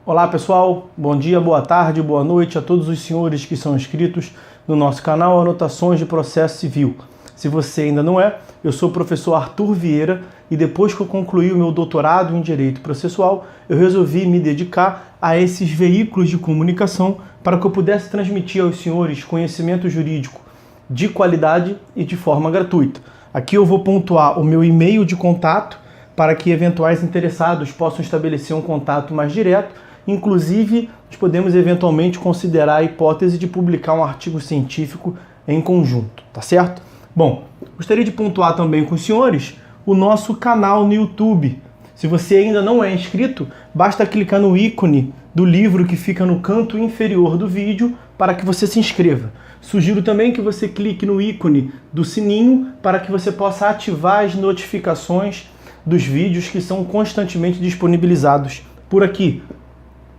Olá pessoal, bom dia, boa tarde, boa noite a todos os senhores que são inscritos no nosso canal Anotações de Processo Civil. Se você ainda não é, eu sou o professor Arthur Vieira e depois que eu concluí o meu doutorado em Direito Processual, eu resolvi me dedicar a esses veículos de comunicação para que eu pudesse transmitir aos senhores conhecimento jurídico de qualidade e de forma gratuita. Aqui eu vou pontuar o meu e-mail de contato para que eventuais interessados possam estabelecer um contato mais direto. Inclusive, nós podemos eventualmente considerar a hipótese de publicar um artigo científico em conjunto, tá certo? Bom, gostaria de pontuar também com os senhores o nosso canal no YouTube. Se você ainda não é inscrito, basta clicar no ícone do livro que fica no canto inferior do vídeo para que você se inscreva. Sugiro também que você clique no ícone do sininho para que você possa ativar as notificações dos vídeos que são constantemente disponibilizados por aqui.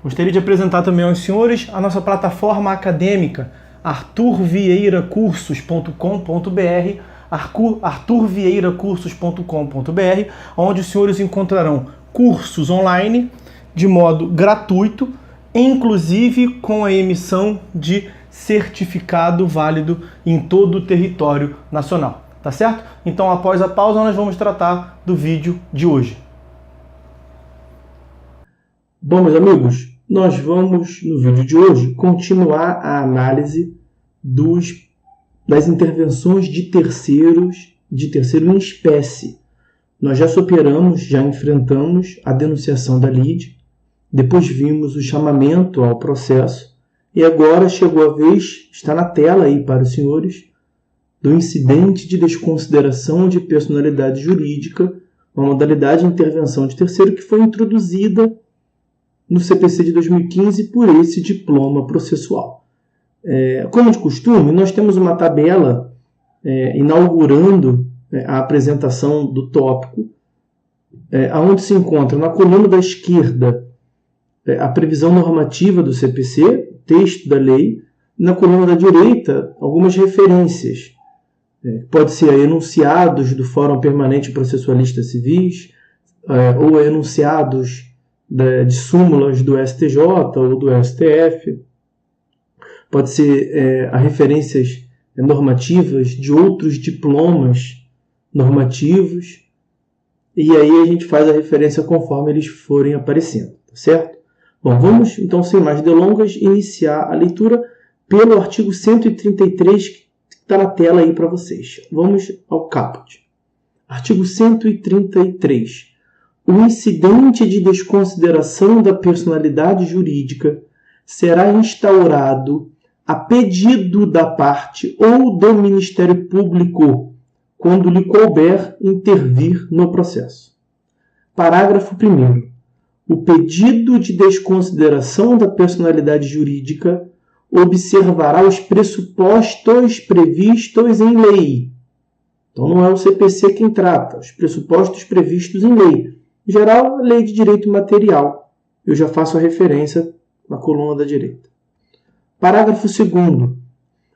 Gostaria de apresentar também aos senhores a nossa plataforma acadêmica arturvieiracursos.com.br, arturvieiracursos.com.br, onde os senhores encontrarão cursos online de modo gratuito, inclusive com a emissão de certificado válido em todo o território nacional, tá certo? Então, após a pausa, nós vamos tratar do vídeo de hoje. Bom, meus amigos, nós vamos, no vídeo de hoje, continuar a análise das intervenções de terceiro em espécie. Nós já superamos, já enfrentamos a denunciação da lide, depois vimos o chamamento ao processo, e agora chegou a vez, está na tela aí para os senhores, do incidente de desconsideração de personalidade jurídica, uma modalidade de intervenção de terceiro que foi introduzida no CPC de 2015 por esse diploma processual. Como de costume, nós temos uma tabela inaugurando a apresentação do tópico, onde se encontra na coluna da esquerda a previsão normativa do CPC, texto da lei, e na coluna da direita algumas referências. Pode ser enunciados do Fórum Permanente Processualista Civis, ou enunciados de súmulas do STJ ou do STF, pode ser a referências normativas de outros diplomas normativos, e aí a gente faz a referência conforme eles forem aparecendo, tá certo? Bom, vamos então, sem mais delongas, iniciar a leitura pelo artigo 133 que está na tela aí para vocês. Vamos ao caput. Artigo 133. O incidente de desconsideração da personalidade jurídica será instaurado a pedido da parte ou do Ministério Público, quando lhe couber intervir no processo. Parágrafo 1º. O pedido de desconsideração da personalidade jurídica observará os pressupostos previstos em lei. Então não é o CPC quem trata, os pressupostos previstos em lei. Em geral, a lei de direito material. Eu já faço a referência na coluna da direita. Parágrafo 2º.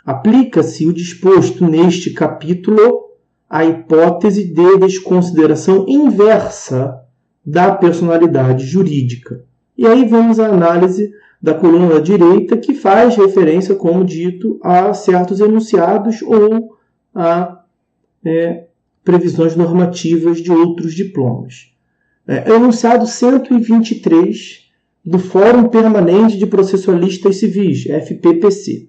Aplica-se o disposto neste capítulo à hipótese de desconsideração inversa da personalidade jurídica. E aí vamos à análise da coluna da direita, que faz referência, como dito, a certos enunciados ou a previsões normativas de outros diplomas. Enunciado 123 do Fórum Permanente de Processualistas Civis, FPPC.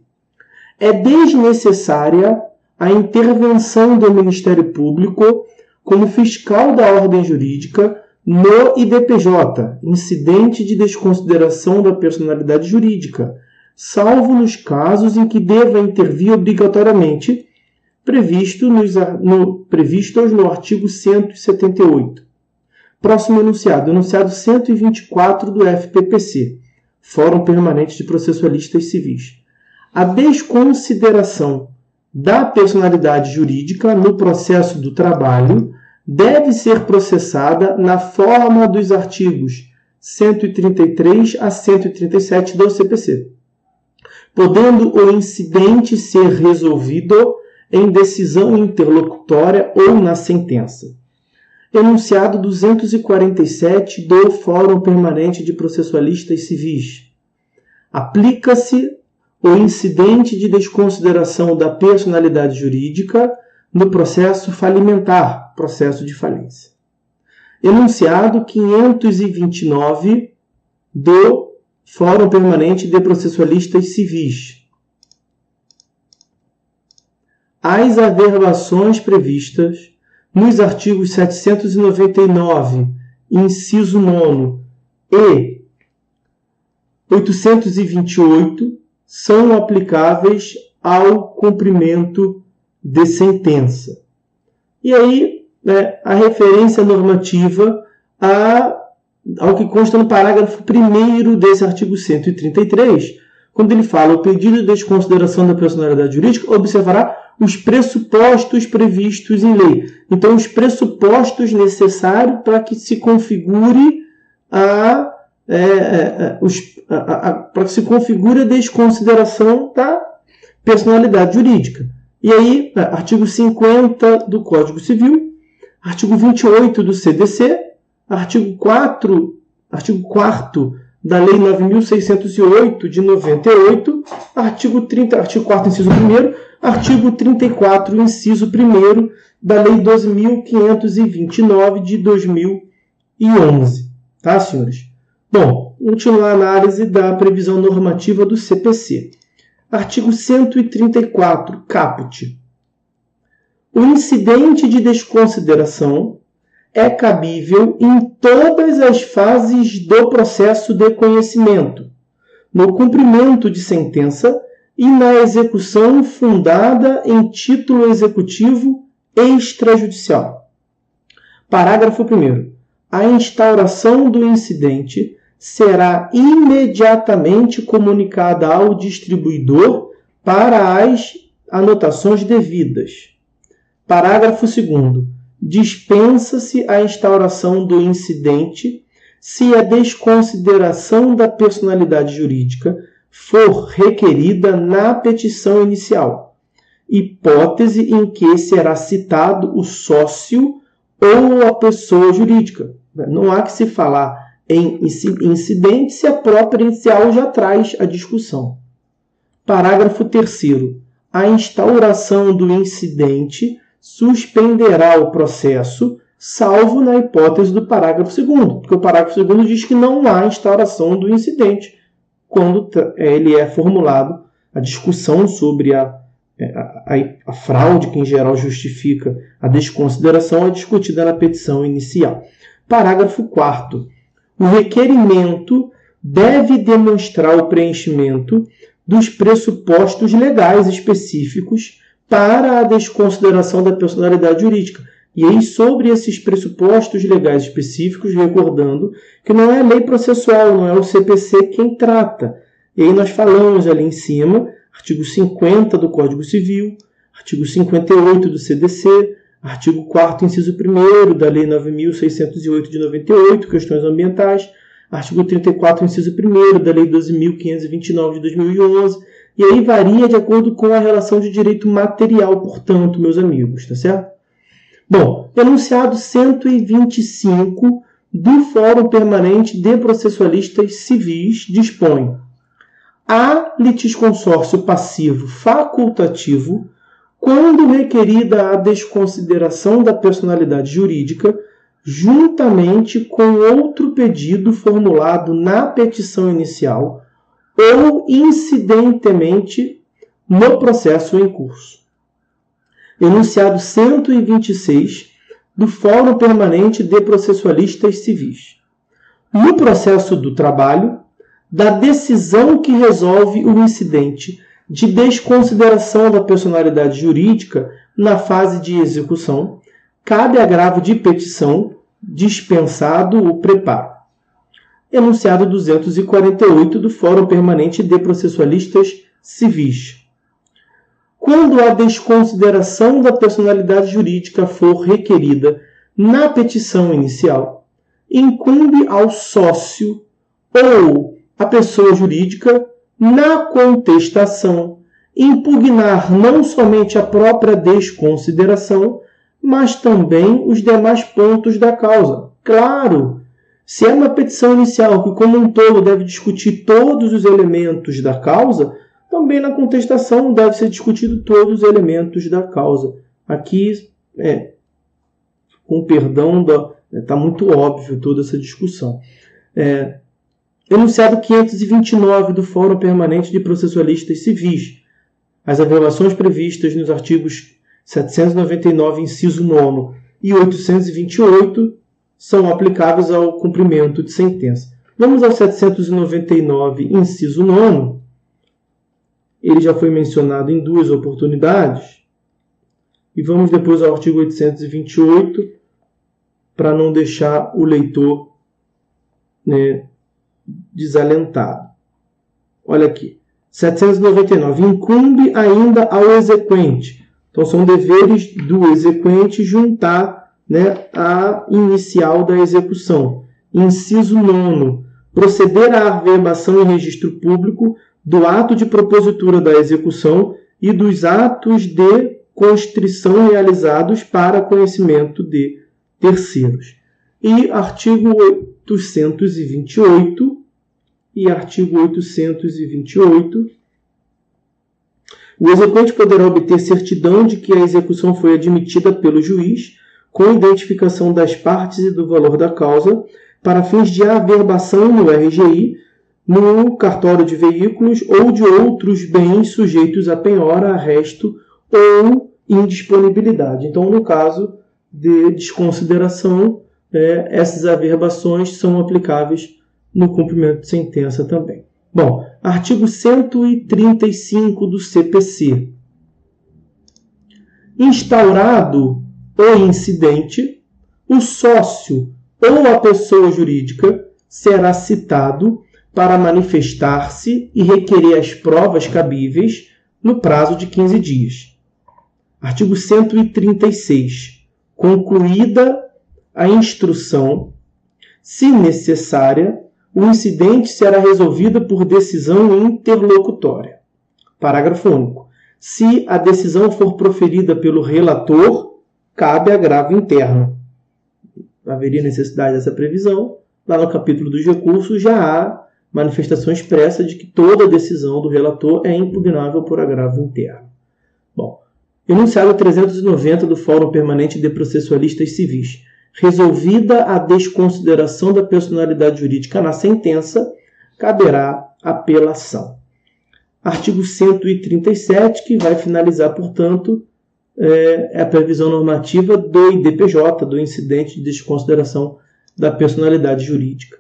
É desnecessária a intervenção do Ministério Público como fiscal da ordem jurídica no IDPJ, incidente de desconsideração da personalidade jurídica, salvo nos casos em que deva intervir obrigatoriamente, previstos no artigo 178. Próximo enunciado, enunciado 124 do FPPC, Fórum Permanente de Processualistas Civis. A desconsideração da personalidade jurídica no processo do trabalho deve ser processada na forma dos artigos 133 a 137 do CPC, podendo o incidente ser resolvido em decisão interlocutória ou na sentença. Enunciado 247 do Fórum Permanente de Processualistas Civis. Aplica-se o incidente de desconsideração da personalidade jurídica no processo falimentar, processo de falência. Enunciado 529 do Fórum Permanente de Processualistas Civis. As averbações previstas nos artigos 799, inciso 9 e 828 são aplicáveis ao cumprimento de sentença. E aí, a referência normativa ao que consta no parágrafo 1º desse artigo 133, quando ele fala o pedido de desconsideração da personalidade jurídica, observará os pressupostos previstos em lei. Então, os pressupostos necessários para que se configure a desconsideração da personalidade jurídica. E aí, artigo 50 do Código Civil, artigo 28 do CDC, artigo 4º da Lei 9.608 de 98, artigo 4º, inciso 1º, artigo 34, inciso 1º da Lei 12.529 de 2011. Tá, senhores? Bom, continuar a análise da previsão normativa do CPC. Artigo 134, caput. O incidente de desconsideração é cabível em todas as fases do processo de conhecimento, no cumprimento de sentença e na execução fundada em título executivo extrajudicial. Parágrafo 1º. A instauração do incidente será imediatamente comunicada ao distribuidor para as anotações devidas. Parágrafo 2º. Dispensa-se a instauração do incidente se a desconsideração da personalidade jurídica for requerida na petição inicial, hipótese em que será citado o sócio ou a pessoa jurídica. Não há que se falar em incidente se a própria inicial já traz a discussão. Parágrafo 3º. A instauração do incidente suspenderá o processo, salvo na hipótese do parágrafo 2º, porque o parágrafo 2º diz que não há instauração do incidente quando ele é formulado a discussão sobre a fraude, que em geral justifica a desconsideração, é discutida na petição inicial. Parágrafo 4º. O requerimento deve demonstrar o preenchimento dos pressupostos legais específicos para a desconsideração da personalidade jurídica. E aí, sobre esses pressupostos legais específicos, recordando que não é a lei processual, não é o CPC quem trata. E aí nós falamos ali em cima, artigo 50 do Código Civil, artigo 58 do CDC, artigo 4º, inciso 1º da Lei 9.608 de 98, questões ambientais, artigo 34, inciso 1º da Lei 12.529 de 2011, e aí varia de acordo com a relação de direito material, portanto, meus amigos, tá certo? Bom, enunciado 125 do Fórum Permanente de Processualistas Civis dispõe: há litisconsórcio passivo facultativo quando requerida a desconsideração da personalidade jurídica, juntamente com outro pedido formulado na petição inicial ou incidentemente no processo em curso. Enunciado 126 do Fórum Permanente de Processualistas Civis. No processo do trabalho, da decisão que resolve o incidente de desconsideração da personalidade jurídica na fase de execução, cabe agravo de petição, dispensado o preparo. Enunciado 248 do Fórum Permanente de Processualistas Civis. Quando a desconsideração da personalidade jurídica for requerida na petição inicial, incumbe ao sócio ou à pessoa jurídica, na contestação, impugnar não somente a própria desconsideração, mas também os demais pontos da causa. Claro, se é uma petição inicial que, como um todo, deve discutir todos os elementos da causa, também na contestação deve ser discutido todos os elementos da causa. Aqui, com perdão, está muito óbvio toda essa discussão. Enunciado 529 do Fórum Permanente de Processualistas Civis. As averbações previstas nos artigos 799, inciso 9 e 828 são aplicáveis ao cumprimento de sentença. Vamos ao 799, inciso 9. Ele já foi mencionado em duas oportunidades. E vamos depois ao artigo 828, para não deixar o leitor desalentado. Olha aqui. 799. Incumbe ainda ao exequente. Então, são deveres do exequente juntar a inicial da execução. Inciso 9. Proceder à averbação em registro público do ato de propositura da execução e dos atos de constrição realizados para conhecimento de terceiros. E artigo 828 e artigo 828. O exequente poderá obter certidão de que a execução foi admitida pelo juiz, com identificação das partes e do valor da causa, para fins de averbação no RGI, no cartório de veículos ou de outros bens sujeitos a penhora, arresto ou indisponibilidade. Então, no caso de desconsideração, essas averbações são aplicáveis no cumprimento de sentença também. Bom, artigo 135 do CPC. Instaurado o incidente, o sócio ou a pessoa jurídica será citado para manifestar-se e requerer as provas cabíveis no prazo de 15 dias. Artigo 136. Concluída a instrução, se necessária, o incidente será resolvido por decisão interlocutória. Parágrafo único. Se a decisão for proferida pelo relator, cabe agravo interno. Haveria necessidade dessa previsão. Lá no capítulo dos recursos já há manifestação expressa de que toda decisão do relator é impugnável por agravo interno. Bom, enunciado 390 do Fórum Permanente de Processualistas Civis. Resolvida a desconsideração da personalidade jurídica na sentença, caberá apelação. Artigo 137, que vai finalizar, portanto, a previsão normativa do IDPJ, do incidente de desconsideração da personalidade jurídica.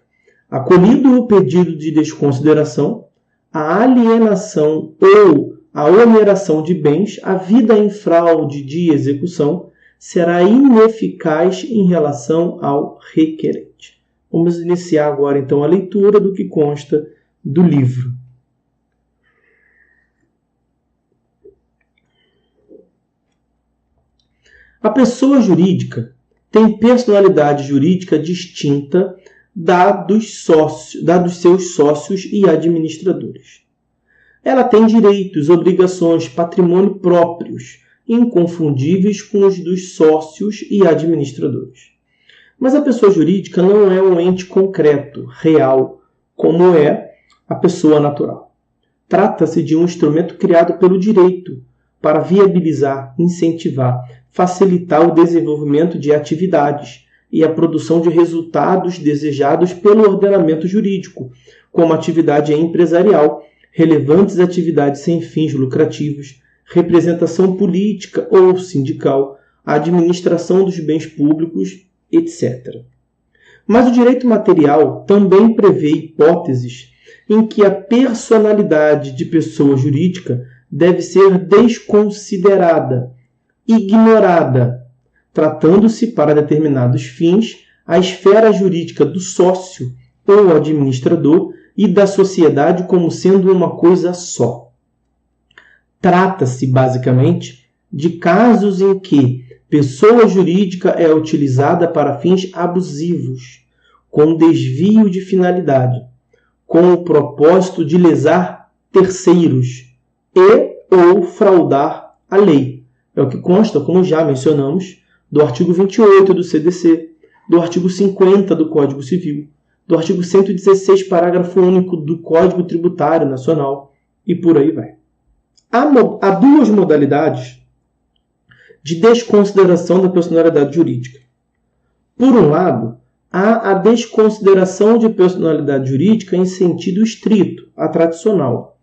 Acolhido o pedido de desconsideração, a alienação ou a oneração de bens, a vida em fraude de execução, será ineficaz em relação ao requerente. Vamos iniciar agora, então, a leitura do que consta do livro. A pessoa jurídica tem personalidade jurídica distinta da dos seus sócios e administradores. Ela tem direitos, obrigações, patrimônio próprios, inconfundíveis com os dos sócios e administradores. Mas a pessoa jurídica não é um ente concreto, real, como é a pessoa natural. Trata-se de um instrumento criado pelo direito para viabilizar, incentivar, facilitar o desenvolvimento de atividades e a produção de resultados desejados pelo ordenamento jurídico, como atividade empresarial, relevantes atividades sem fins lucrativos, representação política ou sindical, administração dos bens públicos, etc. Mas o direito material também prevê hipóteses em que a personalidade de pessoa jurídica deve ser desconsiderada, ignorada, tratando-se, para determinados fins, a esfera jurídica do sócio ou administrador e da sociedade como sendo uma coisa só. Trata-se, basicamente, de casos em que pessoa jurídica é utilizada para fins abusivos, com desvio de finalidade, com o propósito de lesar terceiros e ou fraudar a lei. É o que consta, como já mencionamos, do artigo 28 do CDC, do artigo 50 do Código Civil, do artigo 116, parágrafo único do Código Tributário Nacional, e por aí vai. Há duas modalidades de desconsideração da personalidade jurídica. Por um lado, há a desconsideração de personalidade jurídica em sentido estrito, a tradicional,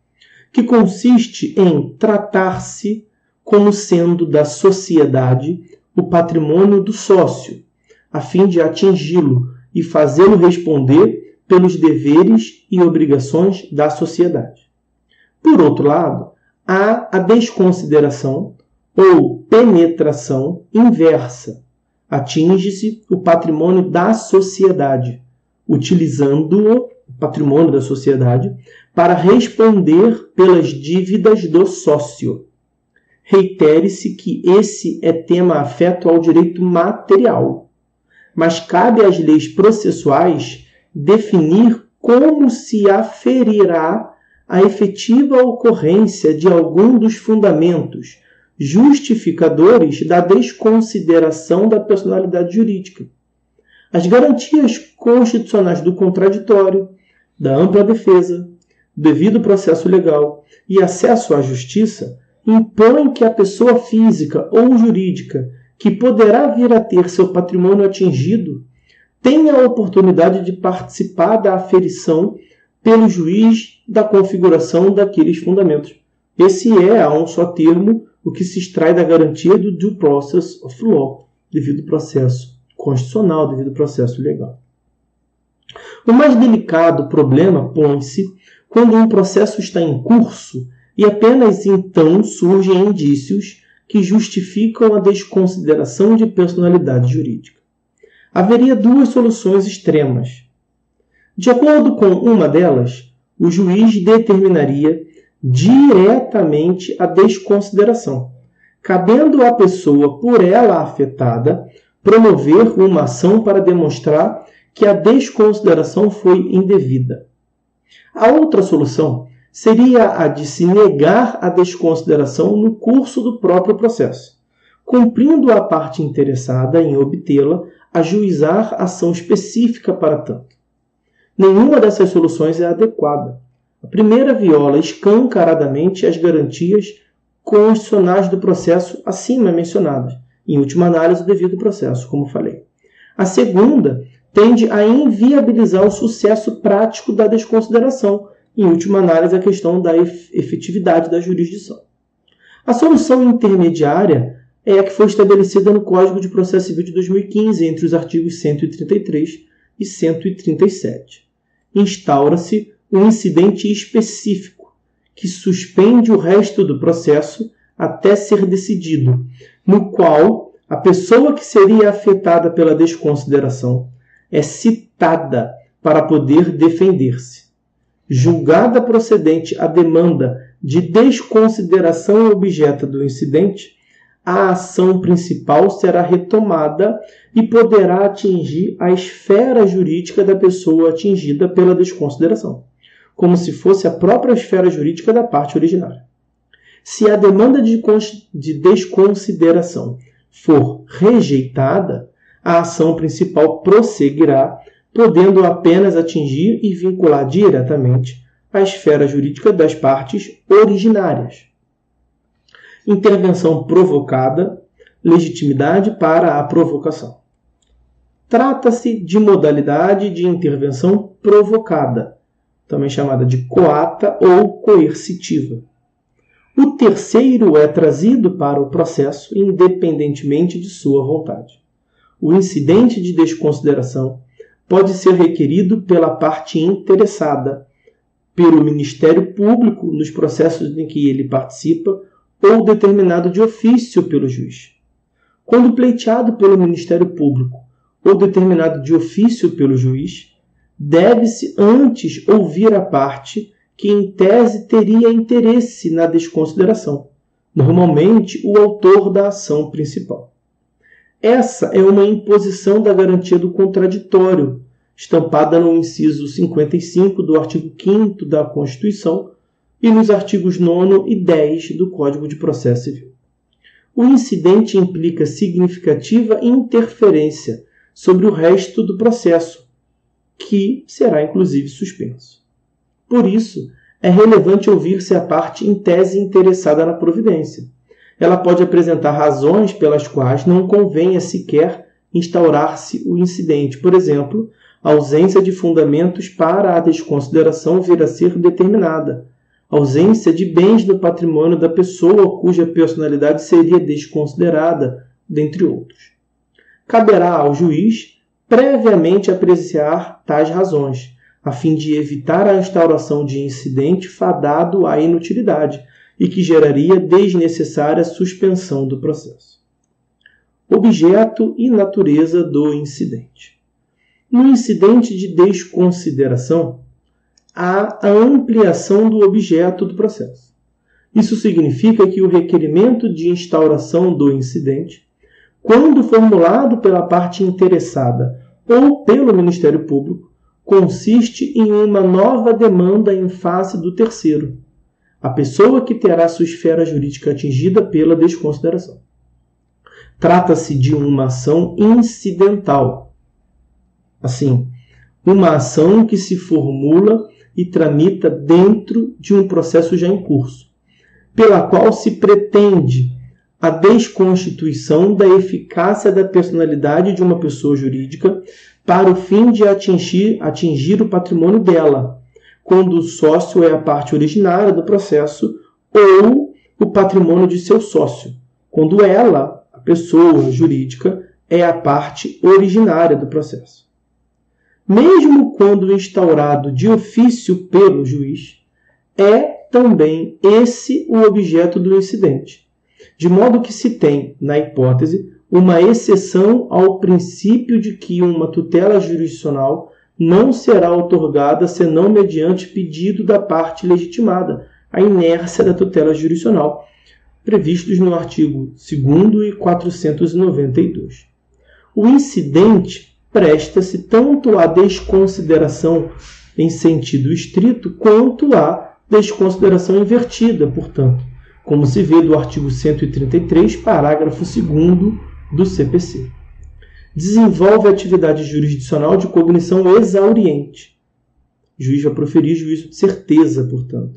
que consiste em tratar-se como sendo da sociedade o patrimônio do sócio, a fim de atingi-lo e fazê-lo responder pelos deveres e obrigações da sociedade. Por outro lado, há a desconsideração ou penetração inversa. Atinge-se o patrimônio da sociedade, utilizando o patrimônio da sociedade para responder pelas dívidas do sócio. Reitere-se que esse é tema afeto ao direito material, mas cabe às leis processuais definir como se aferirá a efetiva ocorrência de algum dos fundamentos justificadores da desconsideração da personalidade jurídica. As garantias constitucionais do contraditório, da ampla defesa, devido processo legal e acesso à justiça impõem que a pessoa física ou jurídica que poderá vir a ter seu patrimônio atingido tenha a oportunidade de participar da aferição pelo juiz da configuração daqueles fundamentos. Esse é, a um só termo, o que se extrai da garantia do due process of law, devido processo constitucional, devido processo legal. O mais delicado problema põe-se quando um processo está em curso e apenas então surgem indícios que justificam a desconsideração de personalidade jurídica. Haveria duas soluções extremas. De acordo com uma delas, o juiz determinaria diretamente a desconsideração, cabendo à pessoa por ela afetada promover uma ação para demonstrar que a desconsideração foi indevida. A outra solução seria a de se negar a desconsideração no curso do próprio processo, cumprindo a parte interessada em obtê-la ajuizar ação específica para tanto. Nenhuma dessas soluções é adequada. A primeira viola escancaradamente as garantias constitucionais do processo acima mencionadas, em última análise, o devido processo, como falei. A segunda tende a inviabilizar o sucesso prático da desconsideração, em última análise, a questão da efetividade da jurisdição. A solução intermediária é a que foi estabelecida no Código de Processo Civil de 2015, entre os artigos 133 e 137. Instaura-se um incidente específico, que suspende o resto do processo até ser decidido, no qual a pessoa que seria afetada pela desconsideração é citada para poder defender-se. Julgada procedente a demanda de desconsideração objeto do incidente, a ação principal será retomada e poderá atingir a esfera jurídica da pessoa atingida pela desconsideração, como se fosse a própria esfera jurídica da parte originária. Se a demanda de desconsideração for rejeitada, a ação principal prosseguirá, podendo apenas atingir e vincular diretamente a esfera jurídica das partes originárias. Intervenção provocada, legitimidade para a provocação. Trata-se de modalidade de intervenção provocada, também chamada de coata ou coercitiva. O terceiro é trazido para o processo independentemente de sua vontade. O incidente de desconsideração pode ser requerido pela parte interessada, pelo Ministério Público nos processos em que ele participa ou determinado de ofício pelo juiz. Quando pleiteado pelo Ministério Público ou determinado de ofício pelo juiz, deve-se antes ouvir a parte que em tese teria interesse na desconsideração, normalmente o autor da ação principal. Essa é uma imposição da garantia do contraditório, estampada no inciso 55 do artigo 5º da Constituição e nos artigos 9º e 10 do Código de Processo Civil. o incidente implica significativa interferência sobre o resto do processo, que será inclusive suspenso. Por isso, é relevante ouvir-se a parte em tese interessada na providência. Ela pode apresentar razões pelas quais não convenha sequer instaurar-se o incidente. Por exemplo, a ausência de fundamentos para a desconsideração vir a ser determinada, ausência de bens no patrimônio da pessoa cuja personalidade seria desconsiderada, dentre outros. Caberá ao juiz previamente apreciar tais razões, a fim de evitar a instauração de incidente fadado à inutilidade e que geraria desnecessária suspensão do processo. Objeto e natureza do incidente. No incidente de desconsideração, há a ampliação do objeto do processo. Isso significa que o requerimento de instauração do incidente, quando formulado pela parte interessada ou pelo Ministério Público, consiste em uma nova demanda em face do terceiro, a pessoa que terá sua esfera jurídica atingida pela desconsideração. Trata-se de uma ação incidental. Assim, uma ação que se formula e tramita dentro de um processo já em curso, pela qual se pretende a desconstituição da eficácia da personalidade de uma pessoa jurídica para o fim de atingir o patrimônio dela, quando o sócio é a parte originária do processo, ou o patrimônio de seu sócio, quando ela, a pessoa jurídica, é a parte originária do processo. Mesmo quando instaurado de ofício pelo juiz, é também esse o objeto do incidente, de modo que se tem, na hipótese, uma exceção ao princípio de que uma tutela jurisdicional não será outorgada senão mediante pedido da parte legitimada, a inércia da tutela jurisdicional, previstos no artigo 2º e 492. O incidente presta-se tanto à desconsideração em sentido estrito quanto à desconsideração invertida, portanto, como se vê do artigo 133, parágrafo 2º do CPC. Desenvolve a atividade jurisdicional de cognição exauriente. O juiz vai proferir juízo de certeza, portanto.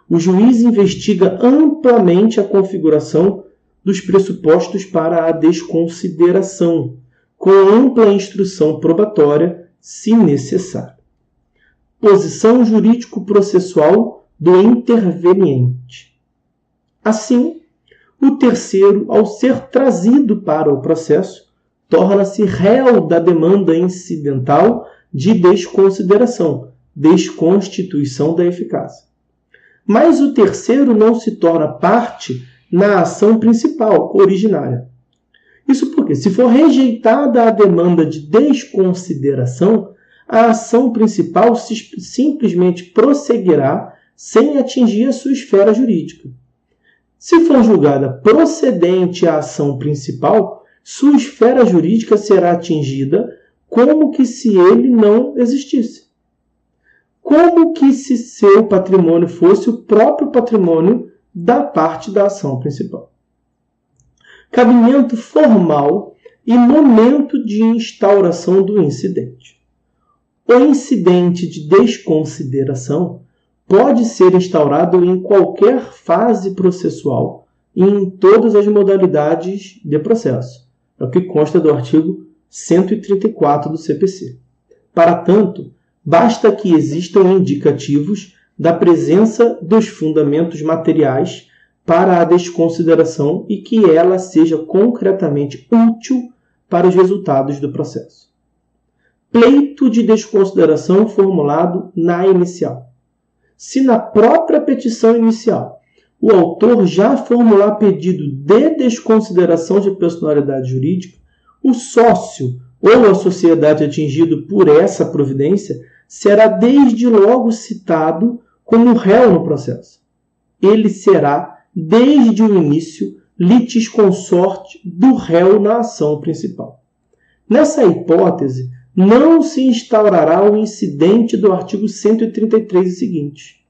O juiz investiga amplamente a configuração dos pressupostos para a desconsideração, com ampla instrução probatória, se necessário. Posição jurídico-processual do interveniente. Assim, o terceiro, ao ser trazido para o processo, torna-se réu da demanda incidental de desconsideração, desconstituição da eficácia. Mas o terceiro não se torna parte na ação principal, originária. Isso porque, se for rejeitada a demanda de desconsideração, a ação principal simplesmente prosseguirá sem atingir a sua esfera jurídica. Se for julgada procedente a ação principal, sua esfera jurídica será atingida como que se ele não existisse. Como que se seu patrimônio fosse o próprio patrimônio da parte da ação principal. Cabimento formal e momento de instauração do incidente. O incidente de desconsideração pode ser instaurado em qualquer fase processual e em todas as modalidades de processo. É o que consta do artigo 134 do CPC. Para tanto, basta que existam indicativos da presença dos fundamentos materiais para a desconsideração e que ela seja concretamente útil para os resultados do processo. Pleito de desconsideração formulado na inicial. Se na própria petição inicial o autor já formular pedido de desconsideração de personalidade jurídica, o sócio ou a sociedade atingido por essa providência será desde logo citado como réu no processo. Ele será, desde o início, litisconsorte do réu na ação principal. Nessa hipótese, não se instaurará o incidente do artigo 133 e seguinte.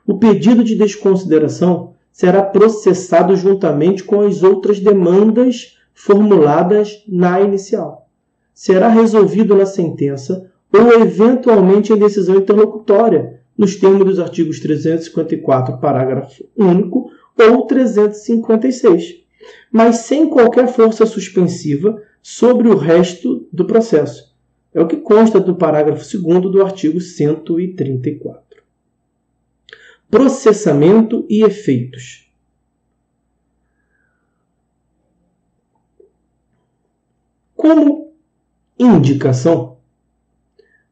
O pedido de desconsideração será processado juntamente com as outras demandas formuladas na inicial. Será resolvido na sentença ou eventualmente em decisão interlocutória, nos termos dos artigos 354, parágrafo único, ou 356, mas sem qualquer força suspensiva sobre o resto do processo. É o que consta do parágrafo 2º do artigo 134. Processamento e efeitos. Como indicação,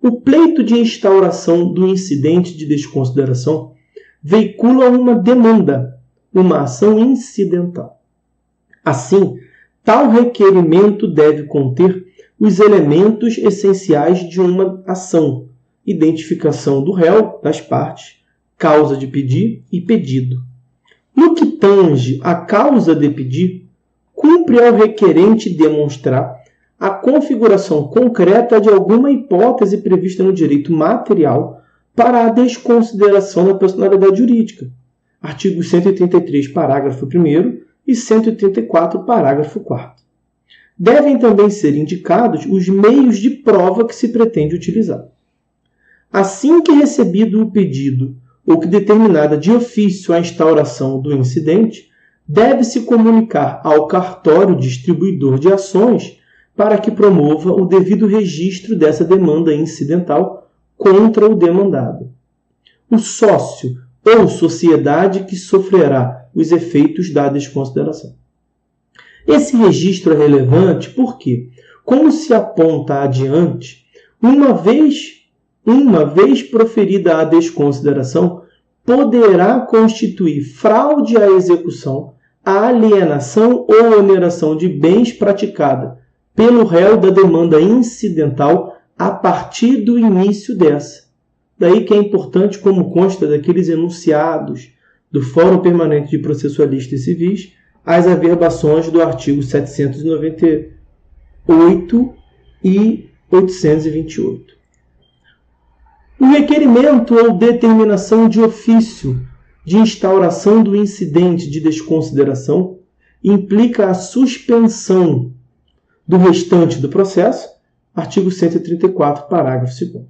o pleito de instauração do incidente de desconsideração veicula uma demanda, uma ação incidental. Assim, tal requerimento deve conter os elementos essenciais de uma ação: identificação do réu, das partes, causa de pedir e pedido. No que tange à causa de pedir, cumpre ao requerente demonstrar a configuração concreta de alguma hipótese prevista no direito material para a desconsideração da personalidade jurídica. Artigos 133, parágrafo 1º e 134, parágrafo 4º. Devem também ser indicados os meios de prova que se pretende utilizar. Assim que recebido o pedido ou que determinada de ofício a instauração do incidente, deve-se comunicar ao cartório distribuidor de ações para que promova o devido registro dessa demanda incidental contra o demandado. O sócio ou sociedade que sofrerá os efeitos da desconsideração. Esse registro é relevante porque, como se aponta adiante, uma vez proferida a desconsideração, poderá constituir fraude à execução, a alienação ou oneração de bens praticada pelo réu da demanda incidental a partir do início dessa. Daí que é importante, como consta daqueles enunciados do Fórum Permanente de Processualistas Civis, as averbações do artigo 798 e 828. O requerimento ou determinação de ofício de instauração do incidente de desconsideração implica a suspensão do restante do processo, artigo 134, parágrafo 2º.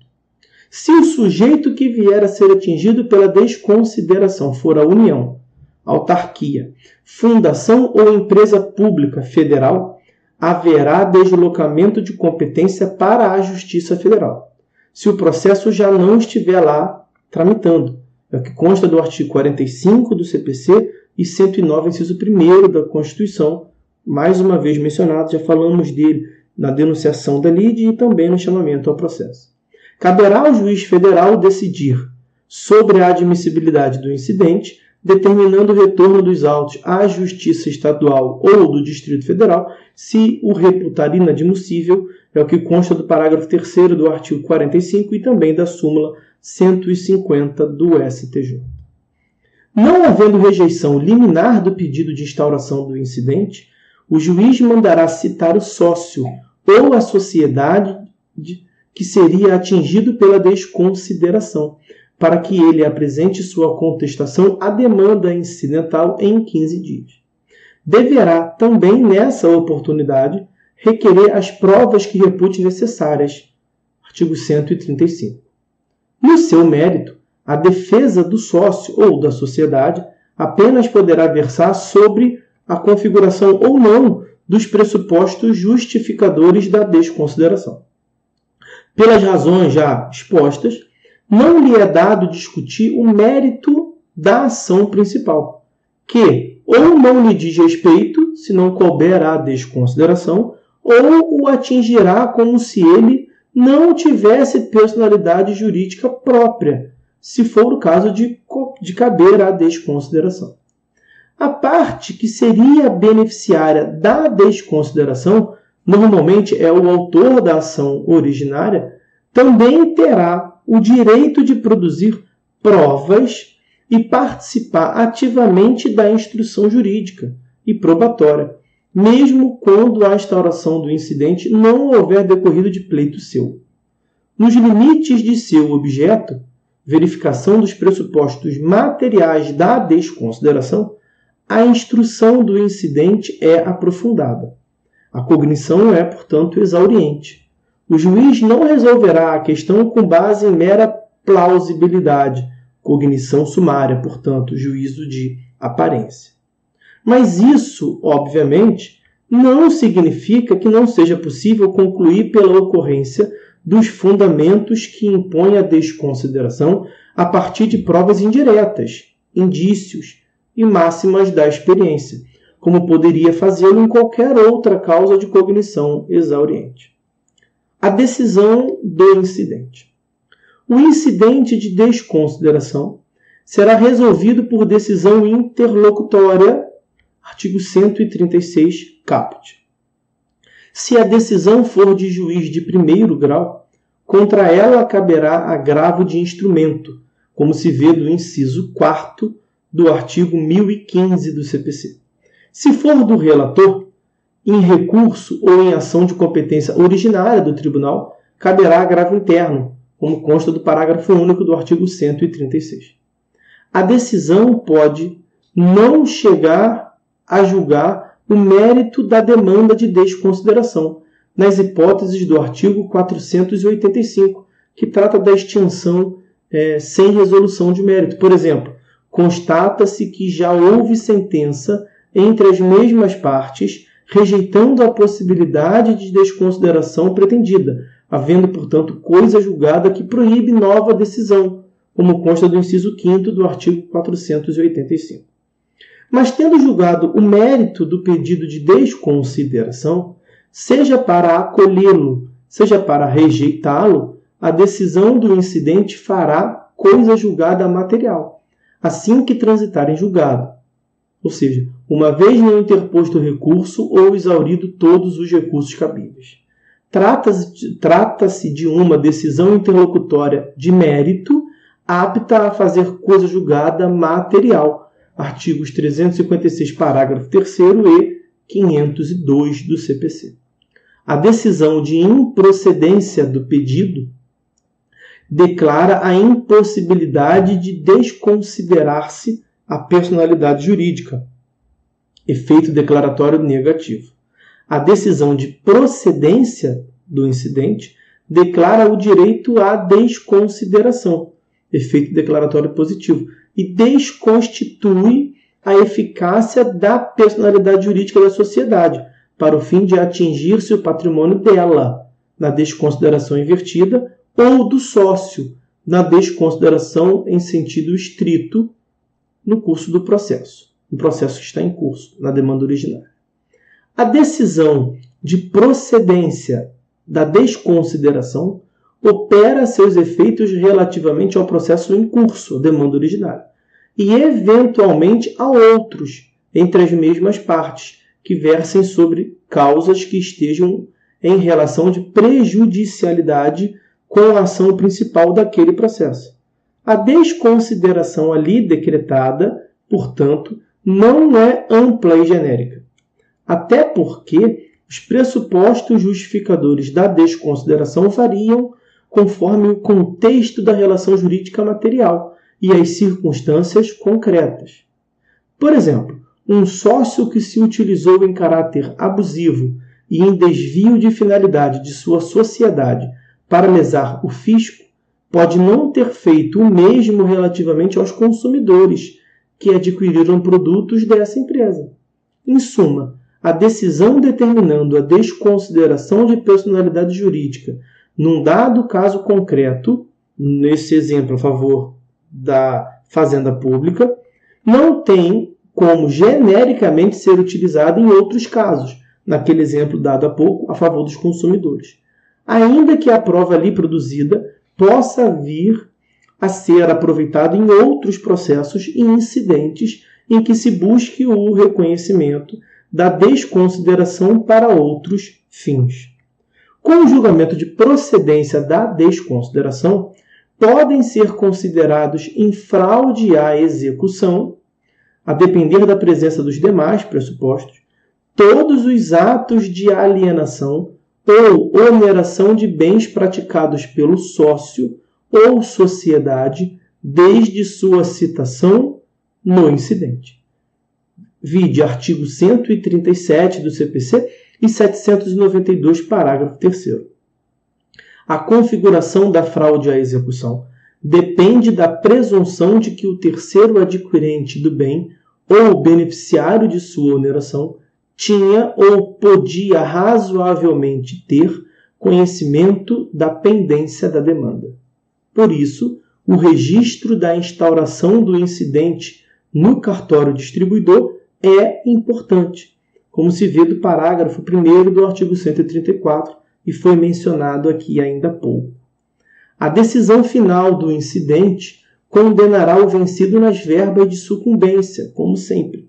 Se o sujeito que vier a ser atingido pela desconsideração for a União, autarquia, fundação ou empresa pública federal, haverá deslocamento de competência para a Justiça Federal, se o processo já não estiver lá tramitando. É o que consta do artigo 45 do CPC e 109, inciso 1º da Constituição, mais uma vez mencionado, já falamos dele na denunciação da lide e também no chamamento ao processo. Caberá ao juiz federal decidir sobre a admissibilidade do incidente, determinando o retorno dos autos à Justiça Estadual ou do Distrito Federal, se o reputar inadmissível, é o que consta do parágrafo 3º do artigo 45 e também da súmula 150 do STJ. Não havendo rejeição liminar do pedido de instauração do incidente, o juiz mandará citar o sócio ou a sociedade que seria atingido pela desconsideração, para que ele apresente sua contestação à demanda incidental em 15 dias. Deverá também, nessa oportunidade, requerer as provas que repute necessárias. Artigo 135. No seu mérito, a defesa do sócio ou da sociedade apenas poderá versar sobre a configuração ou não dos pressupostos justificadores da desconsideração. Pelas razões já expostas, não lhe é dado discutir o mérito da ação principal, que ou não lhe diz respeito, se não couber à desconsideração, ou o atingirá como se ele não tivesse personalidade jurídica própria, se for o caso de caber à desconsideração. A parte que seria beneficiária da desconsideração, normalmente é o autor da ação originária, também terá o direito de produzir provas e participar ativamente da instrução jurídica e probatória, mesmo quando a instauração do incidente não houver decorrido de pleito seu. Nos limites de seu objeto, verificação dos pressupostos materiais da desconsideração, a instrução do incidente é aprofundada. A cognição é, portanto, exauriente. O juiz não resolverá a questão com base em mera plausibilidade, cognição sumária, portanto, juízo de aparência. Mas isso, obviamente, não significa que não seja possível concluir pela ocorrência dos fundamentos que impõem a desconsideração a partir de provas indiretas, indícios e máximas da experiência, como poderia fazê-lo em qualquer outra causa de cognição exauriente. A decisão do incidente. O incidente de desconsideração será resolvido por decisão interlocutória, artigo 136, caput. Se a decisão for de juiz de primeiro grau, contra ela caberá agravo de instrumento, como se vê do inciso 4º do artigo 1015 do CPC. Se for do relator, em recurso ou em ação de competência originária do tribunal, caberá agravo interno, como consta do parágrafo único do artigo 136. A decisão pode não chegar a julgar o mérito da demanda de desconsideração, nas hipóteses do artigo 485, que trata da extinção sem resolução de mérito. Por exemplo, constata-se que já houve sentença entre as mesmas partes, rejeitando a possibilidade de desconsideração pretendida, havendo, portanto, coisa julgada que proíbe nova decisão, como consta do inciso 5º do artigo 485. Mas, tendo julgado o mérito do pedido de desconsideração, seja para acolhê-lo, seja para rejeitá-lo, a decisão do incidente fará coisa julgada material, assim que transitar em julgado. Ou seja, uma vez não interposto o recurso ou exaurido todos os recursos cabíveis. Trata-se de uma decisão interlocutória de mérito apta a fazer coisa julgada material, artigos 356, parágrafo 3º e 502 do CPC. A decisão de improcedência do pedido declara a impossibilidade de desconsiderar-se a personalidade jurídica, efeito declaratório negativo. A decisão de procedência do incidente declara o direito à desconsideração, efeito declaratório positivo, e desconstitui a eficácia da personalidade jurídica da sociedade, para o fim de atingir-se o patrimônio dela, na desconsideração invertida, ou do sócio, na desconsideração em sentido estrito, no curso do processo. O processo que está em curso, na demanda originária. A decisão de procedência da desconsideração opera seus efeitos relativamente ao processo em curso, a demanda originária, e eventualmente a outros, entre as mesmas partes, que versem sobre causas que estejam em relação de prejudicialidade com a ação principal daquele processo. A desconsideração ali decretada, portanto, não é ampla e genérica. Até porque os pressupostos justificadores da desconsideração variam conforme o contexto da relação jurídica material e as circunstâncias concretas. Por exemplo, um sócio que se utilizou em caráter abusivo e em desvio de finalidade de sua sociedade para lesar o fisco pode não ter feito o mesmo relativamente aos consumidores que adquiriram produtos dessa empresa. Em suma, a decisão determinando a desconsideração de personalidade jurídica num dado caso concreto, nesse exemplo a favor da fazenda pública, não tem como genericamente ser utilizada em outros casos, naquele exemplo dado há pouco, a favor dos consumidores. Ainda que a prova ali produzida possa vir a ser aproveitada em outros processos e incidentes em que se busque o reconhecimento da desconsideração para outros fins. Com o julgamento de procedência da desconsideração, podem ser considerados em fraude à execução, a depender da presença dos demais pressupostos, todos os atos de alienação ou oneração de bens praticados pelo sócio ou sociedade desde sua citação no incidente. Vide artigo 137 do CPC e 792, parágrafo 3º. A configuração da fraude à execução depende da presunção de que o terceiro adquirente do bem ou beneficiário de sua oneração tinha ou podia razoavelmente ter conhecimento da pendência da demanda. Por isso, o registro da instauração do incidente no cartório distribuidor é importante, como se vê do parágrafo 1º do artigo 134 e foi mencionado aqui ainda há pouco. A decisão final do incidente condenará o vencido nas verbas de sucumbência, como sempre,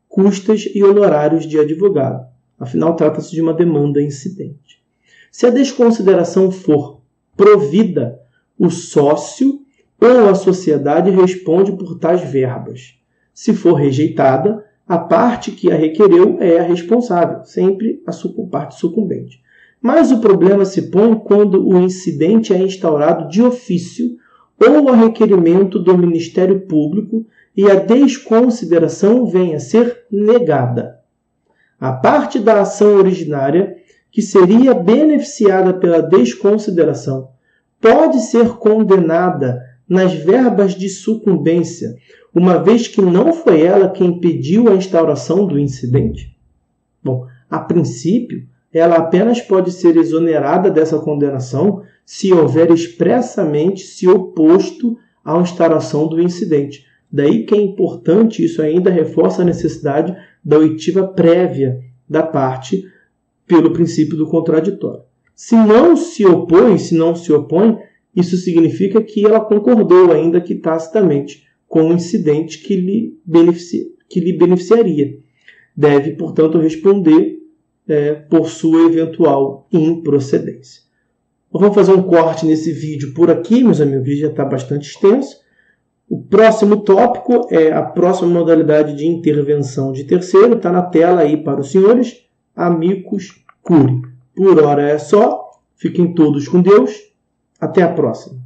custas e honorários de advogado. Afinal, trata-se de uma demanda incidente. Se a desconsideração for provida, o sócio ou a sociedade responde por tais verbas. Se for rejeitada, a parte que a requereu é a responsável, sempre a parte sucumbente. Mas o problema se põe quando o incidente é instaurado de ofício ou a requerimento do Ministério Público e a desconsideração vem a ser negada. A parte da ação originária, que seria beneficiada pela desconsideração, pode ser condenada nas verbas de sucumbência, uma vez que não foi ela quem pediu a instauração do incidente? Bom, a princípio, ela apenas pode ser exonerada dessa condenação se houver expressamente se oposto à instauração do incidente. Daí que é importante, isso ainda reforça a necessidade da oitiva prévia da parte pelo princípio do contraditório. Se não se opõe, isso significa que ela concordou, ainda que tacitamente, com o incidente que lhe beneficiaria. Deve, portanto, responder por sua eventual improcedência. Vamos fazer um corte nesse vídeo por aqui, meus amigos, que já está bastante extenso. O próximo tópico é a próxima modalidade de intervenção de terceiro. Está na tela aí para os senhores. Amicus curiae. Por hora é só. Fiquem todos com Deus. Até a próxima.